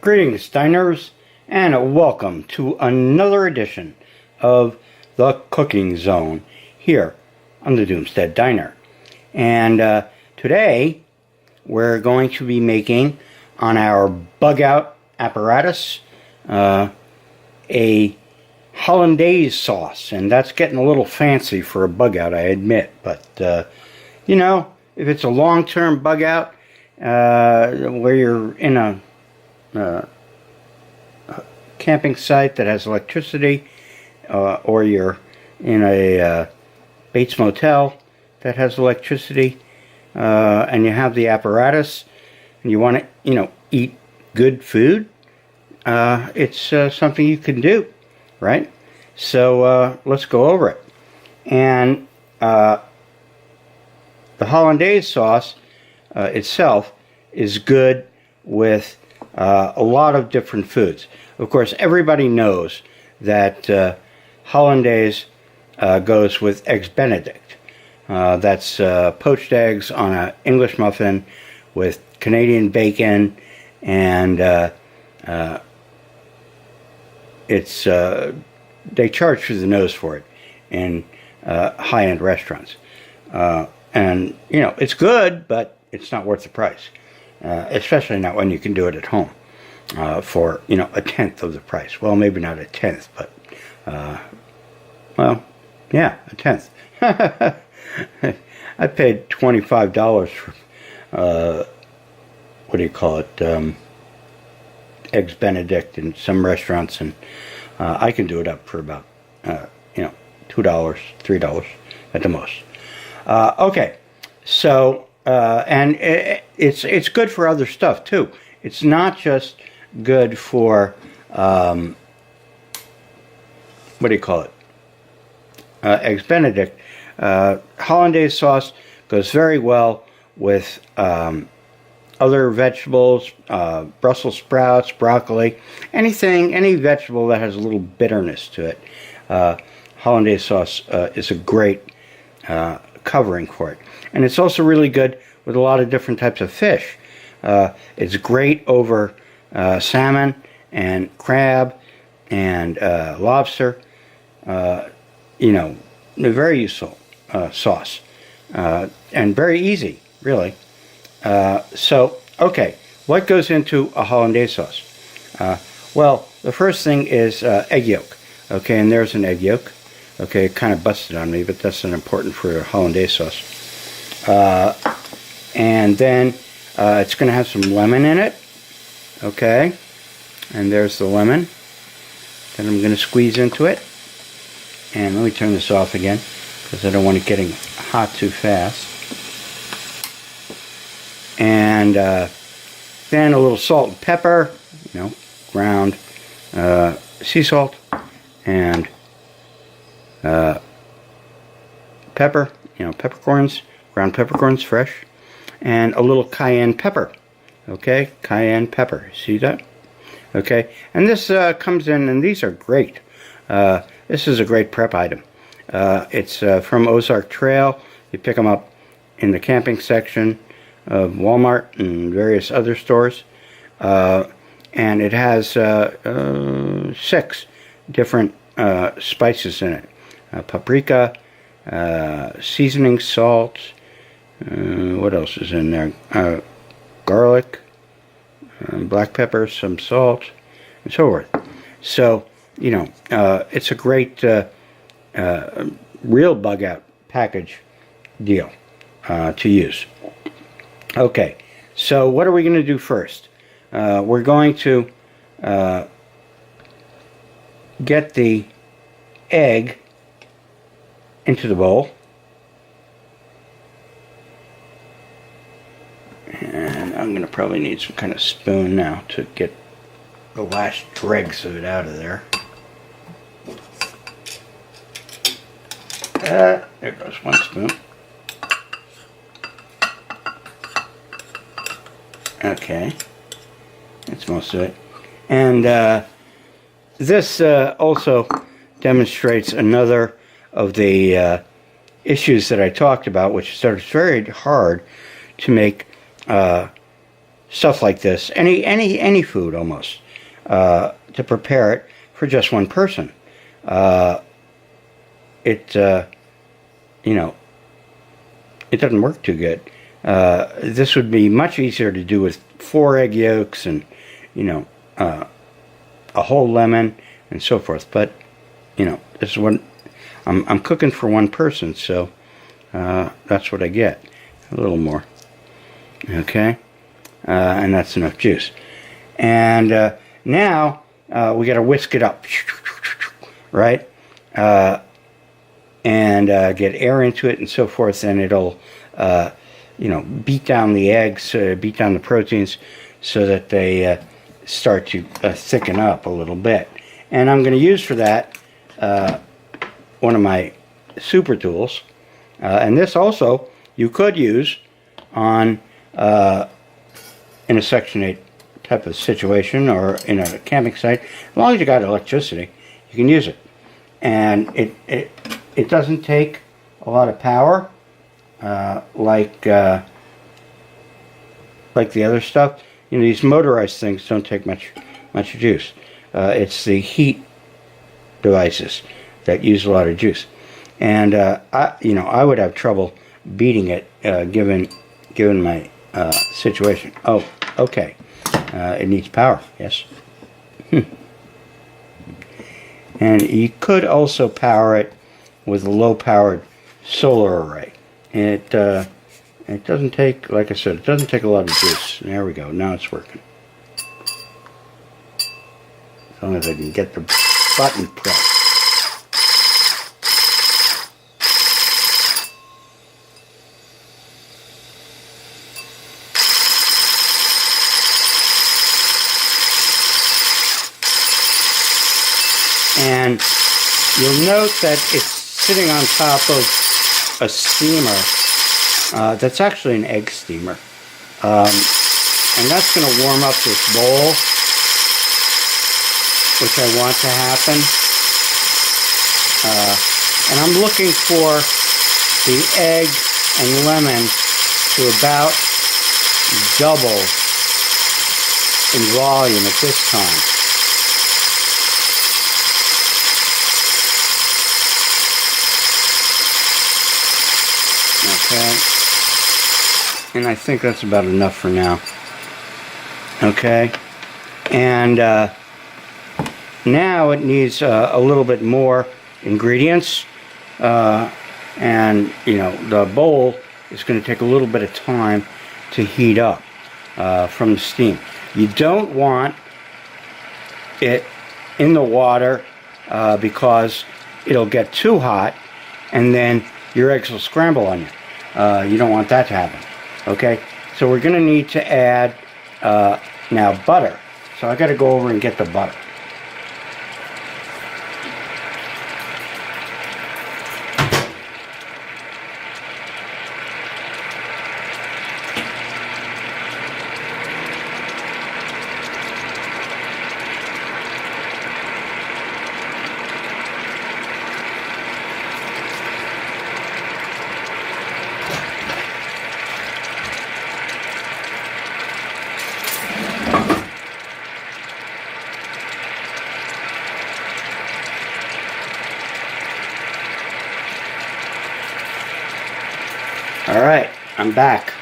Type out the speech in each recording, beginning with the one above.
Greetings, diners, and welcome to another edition of the Cooking Zone here on the Doomstead Diner. And today we're going to be making on our bug out apparatus a Hollandaise sauce, and that's getting a little fancy for a bug out, I admit, but you know, if it's a long-term bug out where you're in a camping site that has electricity, or you're in a Bates Motel that has electricity, and you have the apparatus, and you want to, eat good food, it's something you can do, right? So let's go over it. And the Hollandaise sauce itself is good with a lot of different foods. Of course, everybody knows that Hollandaise goes with eggs Benedict. That's poached eggs on an English muffin with Canadian bacon, and it's they charge through the nose for it in high-end restaurants. And it's good, but it's not worth the price. Especially not when you can do it at home for a tenth of the price. Well, maybe not a tenth, but well, yeah, a tenth. I paid $25 for what do you call it? Eggs Benedict in some restaurants, and I can do it up for about $2, $3 at the most. Okay, so. And it's good for other stuff too. It's not just good for what do you call it? Eggs Benedict. Hollandaise sauce goes very well with other vegetables, Brussels sprouts, broccoli, any vegetable that has a little bitterness to it. Hollandaise sauce is a great covering for it. And it's also really good with a lot of different types of fish. It's great over salmon and crab and lobster. A very useful sauce. And very easy, really. So, okay, what goes into a Hollandaise sauce? Well, the first thing is egg yolk. Okay, and there's an egg yolk. Okay, it kind of busted on me, but that's not important for a Hollandaise sauce. And then it's going to have some lemon in it. Okay, and there's the lemon that I'm going to squeeze into it. And let me turn this off again, because I don't want it getting hot too fast. And then a little salt and pepper, ground sea salt, and pepper, peppercorns, ground peppercorns, fresh, and a little cayenne pepper. Okay, cayenne pepper. See that? Okay, and this comes in, and these are great. This is a great prep item. It's from Ozark Trail. You pick them up in the camping section of Walmart and various other stores. And it has 6 different spices in it. Paprika, seasoning salt, what else is in there? Garlic, black pepper, some salt, and so forth. So, it's a great real bug out package deal to use. Okay, so what are we going to do first? We're going to get the egg into the bowl. And I'm going to probably need some kind of spoon now to get the last dregs of it out of there. There goes one spoon. Okay, that's most of it. And this also demonstrates another of the issues that I talked about, which is that it's very hard to make stuff like this, any food almost, to prepare it for just one person. It you know, it doesn't work too good. This would be much easier to do with 4 egg yolks and, you know, a whole lemon and so forth. But, you know, this is what I'm cooking for one person, so that's what I get. A little more. Okay? And that's enough juice. And now we got to whisk it up, right? And get air into it and so forth, and it'll, you know, beat down the eggs, beat down the proteins, so that they start to thicken up a little bit. And I'm going to use for that one of my super tools, and this also you could use on in a Section 8 type of situation or in a camping site. As long as you got electricity, you can use it. And it doesn't take a lot of power like the other stuff. You know, these motorized things don't take much juice. It's the heat devices that use a lot of juice. And I would have trouble beating it given my situation. Oh, okay. It needs power. Yes. And you could also power it with a low-powered solar array. It doesn't take, like I said, it doesn't take a lot of juice. There we go. Now it's working. As long as I can get the button pressed. And you'll note that it's sitting on top of a steamer that's actually an egg steamer. And that's going to warm up this bowl, which I want to happen. And I'm looking for the egg and lemon to about double in volume at this time. Okay, and I think that's about enough for now. Okay, and now it needs a little bit more ingredients, and you know, the bowl is going to take a little bit of time to heat up from the steam. You don't want it in the water because it'll get too hot and then your eggs will scramble on you. You don't want that to happen. Okay, so we're going to need to add now butter. So I got to go over and get the butter. Alright, I'm back.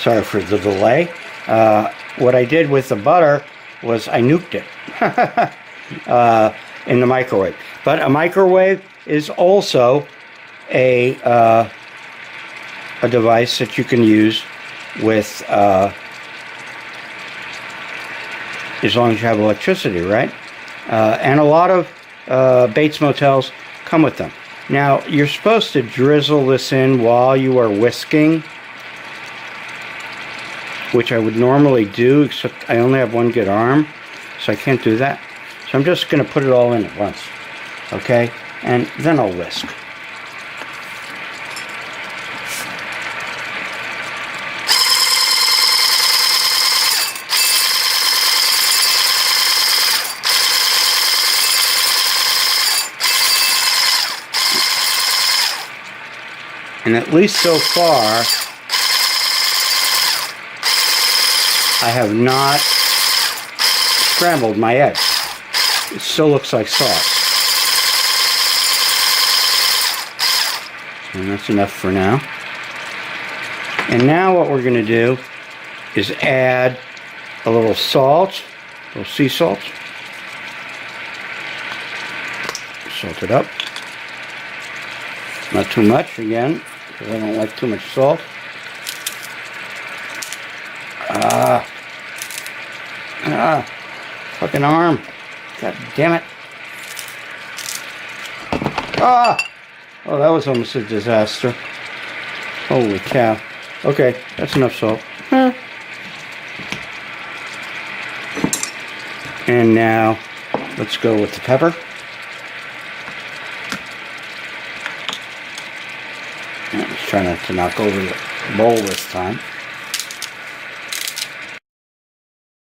Sorry for the delay. What I did with the butter was I nuked it in the microwave. But a microwave is also a device that you can use with as long as you have electricity, right? And a lot of Bates Motels come with them. Now, you're supposed to drizzle this in while you are whisking, which I would normally do, except I only have one good arm, so I can't do that. So I'm just going to put it all in at once, okay? And then I'll whisk. And at least so far, I have not scrambled my eggs. It still looks like sauce. And that's enough for now. And now what we're going to do is add a little salt, a little sea salt. Salt it up. Not too much, again, because I don't like too much salt. Fucking arm. God damn it. Oh, that was almost a disaster. Holy cow. Okay, that's enough salt. And now, let's go with the pepper. Let's try not to knock over the bowl this time.